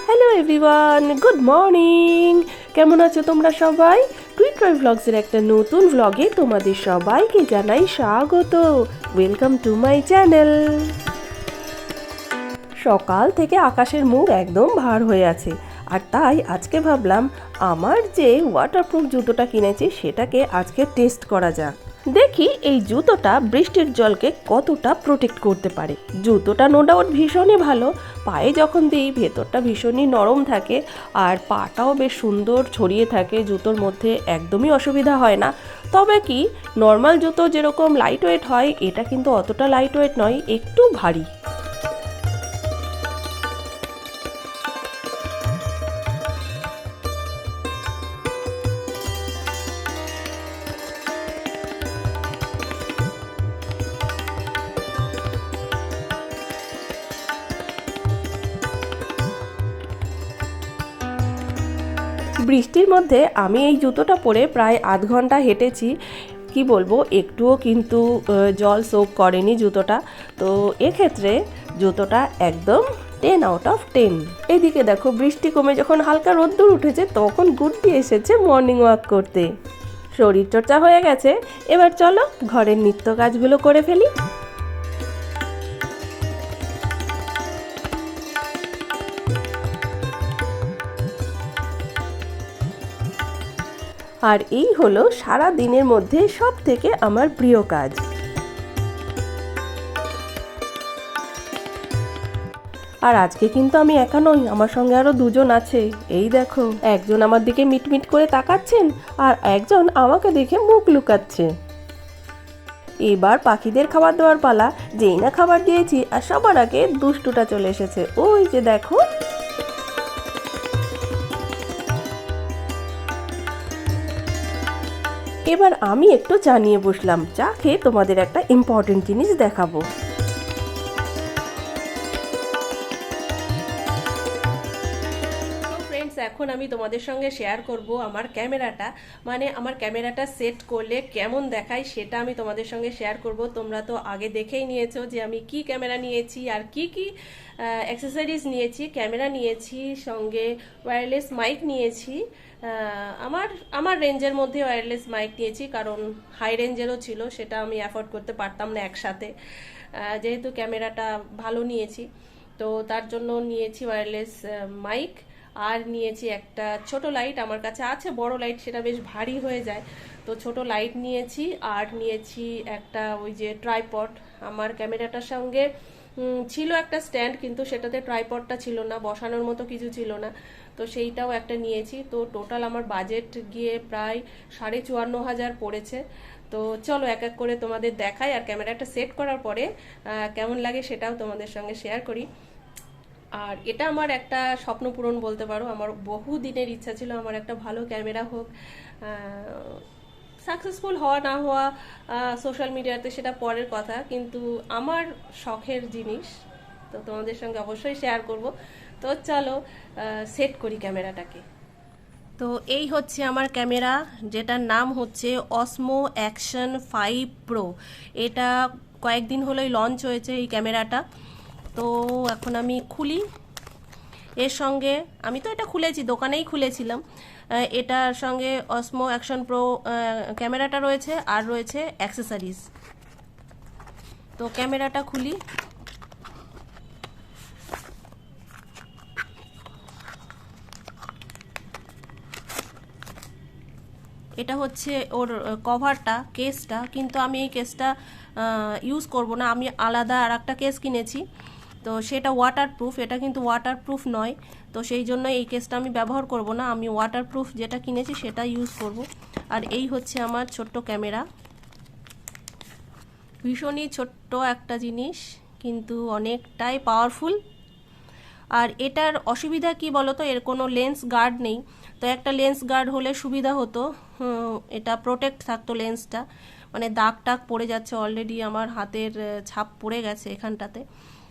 Hello everyone, good morning. কেমন আছো তোমরা সবাই? টুইট টয় ভ্লগসের একটা নতুন ভ্লগে তোমাদের সবাইকে জানাই স্বাগত। Welcome to my channel. সকাল থেকে আকাশের মুখ একদম ভার হয়ে আছে, আর তাই আজকে ভাবলাম আমার যে ওয়াটারপ্রুফ জুতোটা কিনেছি সেটাকে আজকে টেস্ট করা যাক। দেখি এই জুতোটা বৃষ্টির জলকে কতটা প্রোটেক্ট করতে পারে। জুতোটা নো ডাউট ভীষণই ভালো, পায়ে যখন দিই ভেতরটা ভীষণই নরম থাকে আর পাটাও বেশ সুন্দর ছড়িয়ে থাকে, জুতোর মধ্যে একদমই অসুবিধা হয় না। তবে কি নর্মাল জুতো যেরকম লাইট ওয়েট হয়, এটা কিন্তু অতটা লাইট ওয়েট নয়, একটু ভারী। বৃষ্টির মধ্যে আমি এই জুতোটা পরে প্রায় আধ ঘন্টা হেঁটেছি। কি বলবো, একটুও কিন্তু জল সোক করেনি জুতোটা। তো এক্ষেত্রে জুতোটা একদম 10 আউট অফ 10। এদিকে দেখো, বৃষ্টি কমে যখন হালকা রোদ্দুর উঠেছে তখন গুড্ডি এসেছে মর্নিং ওয়াক করতে। শরীরচর্চা হয়ে গেছে, এবার চলো ঘরের নিত্য কাজগুলো করে ফেলি। আর এই হলো সারা দিনের মধ্যে সব থেকে আমার প্রিয় কাজ। আর আজকে কিন্তু আমি একা নই, আমার সঙ্গে আরো দুজন আছে। এই দেখো, একজন আমার দিকে মিটমিট করে তাকাচ্ছেন আর একজন আমাকে দেখে মুখ লুকাচ্ছে। এবার পাখিদের খাবার দেওয়ার পালা। যেই না খাবার দিয়েছি আর সবার আগে দুষ্টুটা চলে এসেছে, ওই যে দেখো। এবার আমি একটু চা নিয়ে বসলাম, চা খেয়ে তোমাদের একটা ইম্পর্টেন্ট জিনিস দেখাবো। এখন আমি তোমাদের সঙ্গে শেয়ার করব আমার ক্যামেরাটা, মানে আমার ক্যামেরাটা সেট করলে কেমন দেখায় সেটা আমি তোমাদের সঙ্গে শেয়ার করব। তোমরা তো আগে দেখেই নিয়েছো যে আমি কি ক্যামেরা নিয়েছি আর কি কি অ্যাক্সেসরিজ নিয়েছি। ক্যামেরা নিয়েছি, সঙ্গে ওয়্যারলেস মাইক নিয়েছি। আমার আমার রেঞ্জের মধ্যে ওয়্যারলেস মাইক নিয়েছি, কারণ হাই রেঞ্জেরও ছিল, সেটা আমি অ্যাফোর্ড করতে পারতাম না একসাথে। যেহেতু ক্যামেরাটা ভালো নিয়েছি, তো তার জন্য নিয়েছি ওয়্যারলেস মাইক। আর নিয়েছি একটা ছোট লাইট, আমার কাছে আছে বড় লাইট, সেটা বেশ ভারী হয়ে যায়, তো ছোট লাইট নিয়েছি। আর নিয়েছি একটা ওই যে ট্রাইপড। আমার ক্যামেরাটার সঙ্গে ছিল একটা স্ট্যান্ড, কিন্তু সেটাতে ট্রাইপডটা ছিল না, বসানোর মতো কিছু ছিল না, তো সেইটাও একটা নিয়েছি। তো টোটাল আমার বাজেট গিয়ে প্রায় 54,500 পড়েছে। তো চলো এক এক করে তোমাদের দেখাই, আর ক্যামেরাটা সেট করার পরে কেমন লাগে সেটাও তোমাদের সঙ্গে শেয়ার করি। আর এটা আমার একটা স্বপ্ন পূরণ বলতে পারো, আমার বহু দিনের ইচ্ছা ছিল আমার একটা ভালো ক্যামেরা হোক। সাকসেসফুল হওয়া না হওয়া সোশ্যাল মিডিয়াতে সেটা পরের কথা, কিন্তু আমার শখের জিনিস, তো তোমাদের সঙ্গে অবশ্যই শেয়ার করব। তো চলো সেট করি ক্যামেরাটাকে। তো এই হচ্ছে আমার ক্যামেরা, যেটার নাম হচ্ছে অসমো অ্যাকশন 5 প্রো। এটা কয়েকদিন হলোই লঞ্চ হয়েছে এই ক্যামেরাটা। তো এখন আমি খুলি। এর সঙ্গে আমি তো এটা খুলেছি, দোকানেই খুলেছিলাম। এটার সঙ্গে অসমো অ্যাকশন প্রো ক্যামেরাটা রয়েছে, আর রয়েছে অ্যাক্সেসরিজ। তো ক্যামেরাটা খুলি। এটা হচ্ছে ওর কভারটা, কেসটা, কিন্তু আমি এই কেসটা ইউজ করব না, আমি আলাদা আর একটা কেস কিনেছি। তো সেটা ওয়াটারপ্রুফ, এটা কিন্তু ওয়াটারপ্রুফ নয়, তো সেই জন্য এই কেসটা আমি ব্যবহার করব না, আমি ওয়াটারপ্রুফ যেটা কিনেছি সেটা ইউজ করব। আর এই হচ্ছে আমার ছোট্ট ক্যামেরা, ভীষণই ছোট্ট একটা জিনিস কিন্তু অনেকটাই পাওয়ারফুল। আর এটার অসুবিধা কি বলতো, এর কোনো লেন্স গার্ড নেই, তো একটা লেন্স গার্ড হলে সুবিধা হতো, এটা প্রোটেক্ট থাকতো লেন্সটা। মানে দাগ টাগ পড়ে যাচ্ছে, অলরেডি আমার হাতের ছাপ পড়ে গেছে এখানটাতে।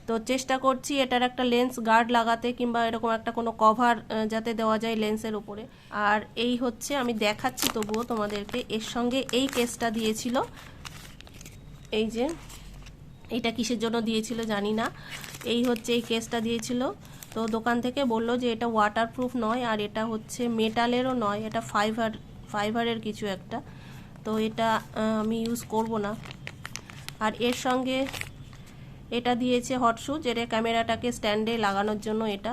তো চেষ্টা করছি এটার একটা লেন্স গার্ড লাগাতে, কিংবা এরকম একটা কোনো কভার যাতে দেওয়া যায় লেন্সের উপরে। আর এই হচ্ছে, আমি দেখাচ্ছি তবুও তোমাদেরকে, এর সঙ্গে এই কেসটা দিয়েছিল। এই যে, এইটা কিসের জন্য দিয়েছিল জানি না, এই হচ্ছে এই কেসটা দিয়েছিল। তো দোকান থেকে বললো যে এটা ওয়াটারপ্রুফ নয়, আর এটা হচ্ছে মেটালেরও নয়, এটা ফাইবারের কিছু একটা। তো এটা আমি ইউজ করব না। আর এর সঙ্গে এটা দিয়েছে হট শু, যেটা ক্যামেরাটাকে স্ট্যান্ডে লাগানোর জন্য এটা।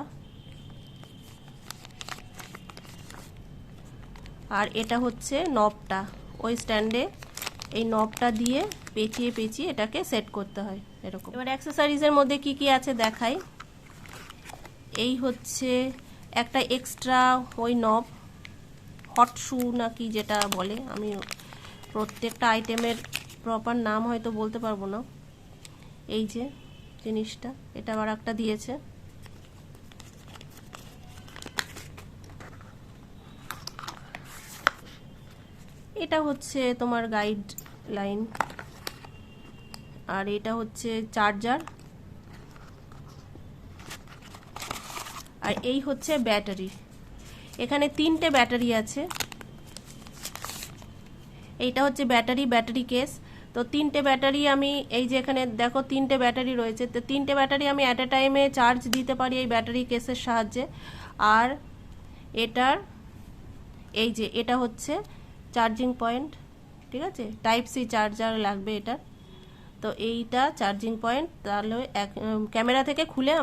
আর এটা হচ্ছে নবটা, ওই স্ট্যান্ডে এই নবটা দিয়ে পেঁচিয়ে পেঁচিয়ে এটাকে সেট করতে হয় এরকম। এবার অ্যাক্সেসরিজের মধ্যে কি কি আছে দেখাই। এই হচ্ছে একটা এক্সট্রা ওই নব, হট শু নাকি যেটা বলে, আমি প্রত্যেকটা আইটেমের প্রপার নাম হয়তো বলতে পারবো না। এই যে জিনিসটা, এটা আবার একটা দিয়েছে। এটা হচ্ছে তোমার গাইড লাইন, আর এটা হচ্ছে চার্জার, আর এই হচ্ছে ব্যাটারি। এখানে 3টে ব্যাটারি আছে। এইটা হচ্ছে ব্যাটারি কেস। তো 3টে ব্যাটারি আমি, এই যে এখানে দেখো 3টে ব্যাটারি রয়েছে, তো 3টে ব্যাটারি আমি অ্যাট এ টাইমে চার্জ দিতে পারি এই ব্যাটারি কেসের সাহায্যে। আর এটার এই যে এটা হচ্ছে চার্জিং পয়েন্ট, ঠিক আছে, টাইপ সি চার্জার লাগবে এটা। তো এইটা চার্জিং পয়েন্ট, তাহলে ক্যামেরা থেকে খুলে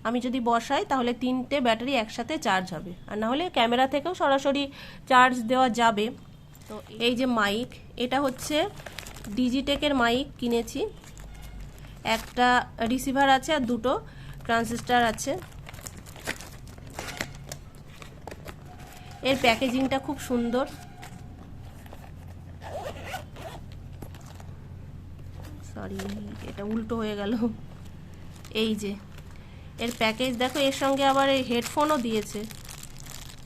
আমি যদি বসাই তাহলে 3টে ব্যাটারি একসাথে চার্জ হবে, আর না হলে ক্যামেরা থেকেও সরাসরি চার্জ দেওয়া যাবে। তো এই যে মাইক, এটা হচ্ছে ডিজিটেকের মাইক কিনেছি। একটা রিসিভার আছে আর 2টো ট্রান্সিস্টার আছে। এর প্যাকেজিংটা খুব সুন্দর। সরি, এটা উল্টো হয়ে গেল। এই যে এর প্যাকেজ দেখো, এর সঙ্গে আবার এই হেডফোনও দিয়েছে,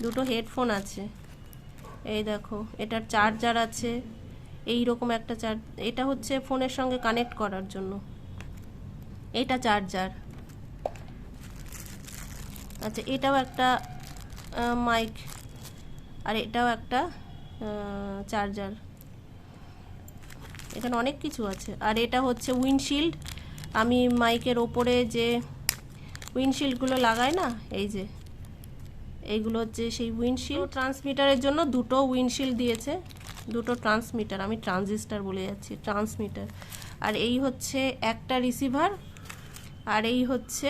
2টো হেডফোন আছে। এই দেখো এটার চার্জার আছে, এই রকম একটা চার্জ, এটা হচ্ছে ফোনের সঙ্গে কানেক্ট করার জন্য, এটা চার্জার। আচ্ছা, এটাও একটা মাইক, আর এটাও একটা চার্জার। এখানে অনেক কিছু আছে। আর এটা হচ্ছে উইন্ডশিল্ড, আমি মাইকের ওপরে যে উইন্ডশিল্ডগুলো লাগাই না, এই যে এইগুলো হচ্ছে সেই উইন্ডশিল্ড। ট্রান্সমিটারের জন্য 2টো উইন্ডশিল্ড দিয়েছে, 2টো ট্রান্সমিটার, আমি ট্রানজিস্টার বলে যাচ্ছি, ট্রান্সমিটার। আর এই হচ্ছে একটা রিসিভার, আর এই হচ্ছে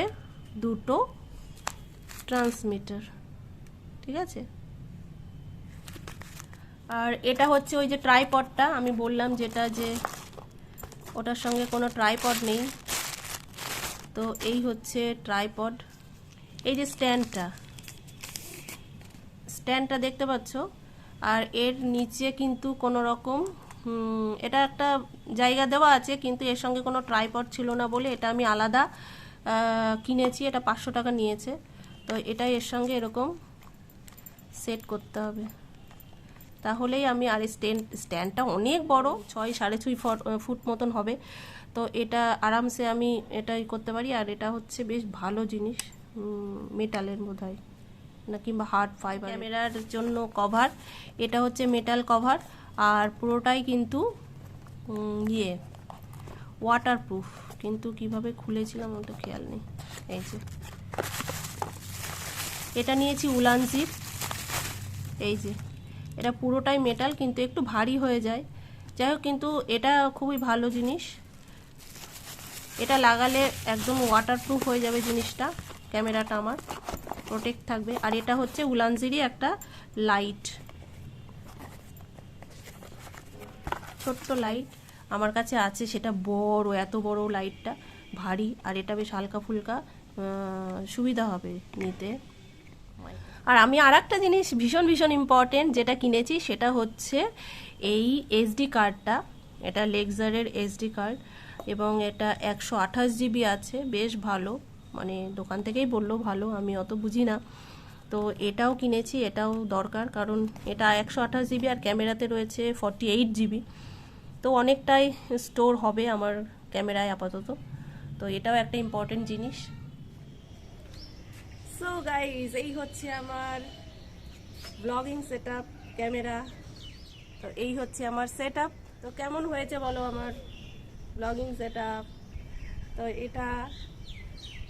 2টো ট্রান্সমিটার, ঠিক আছে। আর এটা হচ্ছে ওই যে ট্রাইপডটা আমি বললাম, যেটা যে ওটার সঙ্গে কোনো ট্রাইপড নেই। তো এই হচ্ছে ট্রাইপড। এই যে স্ট্যান্ডটা দেখতে পাচ্ছ, আর এর নিচে কিন্তু কোনো রকম এটা একটা জায়গা দেওয়া আছে, কিন্তু এর সঙ্গে কোনো ট্রাইপড ছিল না বলে এটা আমি আলাদা কিনেছি। এটা 500 টাকা নিয়েছে। তো এটা এর সঙ্গে এরকম সেট করতে হবে, তাহলেই আমি। আর স্ট্যান্ডটা অনেক বড়, 6.5 ফুট মতন হবে। তো এটা আরামসে আমি এটাই করতে পারি। আর এটা হচ্ছে বেশ ভালো জিনিস, মেটালের বোধহয় না, কিংবা হার্ড ফাইবার। ক্যামেরার জন্য কভার, এটা হচ্ছে মেটাল কভার, আর পুরোটাই কিন্তু ওয়াটারপ্রুফ। কিন্তু কিভাবে খুলেছিলাম ওটা খেয়াল নেই। এই যে এটা নিয়েছি উলান জিপ। এই যে এটা পুরোটাই মেটাল, কিন্তু একটু ভারী হয়ে যায়। যাই হোক, কিন্তু এটা খুবই ভালো জিনিস। এটা লাগালে একদম ওয়াটারপ্রুফ হয়ে যাবে জিনিসটা, ক্যামেরাটা আমার প্রোটেক্ট থাকবে। আর এটা হচ্ছে উলানজিরই একটা লাইট, ছোট্ট লাইট আমার কাছে আছে, সেটা বড়, এত বড় লাইটটা ভারী। আর এটা বেশ হালকা ফুলকা, সুবিধা হবে নিতে। আর আমি আর একটা জিনিস ভীষণ ভীষণ ইম্পর্টেন্ট যেটা কিনেছি, সেটা হচ্ছে এই এসডি কার্ডটা। এটা লেক্সারের এসডি কার্ড, এবং এটা 128 জিবি আছে, বেশ ভালো, মানে দোকান থেকেই বললো ভালো, আমি অত বুঝি না। তো এটাও কিনেছি, এটাও দরকার, কারণ এটা 128 জিবি আর ক্যামেরাতে রয়েছে 48 জিবি। তো অনেকটাই স্টোর হবে আমার ক্যামেরায় আপাতত। তো এটাও একটা ইম্পর্টেন্ট জিনিস। সো গাইজ, এই হচ্ছে আমার ব্লগিং সেটআপ, ক্যামেরা। তো এই হচ্ছে আমার সেটআপ। তো কেমন হয়েছে বলো আমার ব্লগিং সেটআপ? তো এটা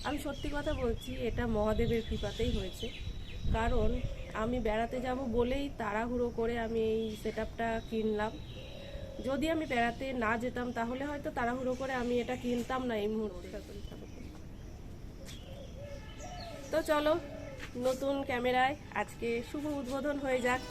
আমি সত্যি কথা বলছি, এটা মহাদেবের কৃপাতেই হয়েছে। কারণ আমি বেড়াতে যাব বলেই তাড়াহুড়ো করে আমি এই সেটআপটা কিনলাম। যদি আমি বেড়াতে না যেতাম তাহলে হয়তো তাড়াহুড়ো করে আমি এটা কিনতাম না এই মুহূর্তে। তো চলো, নতুন ক্যামেরায় আজকে শুভ উদ্বোধন হয়ে যাক।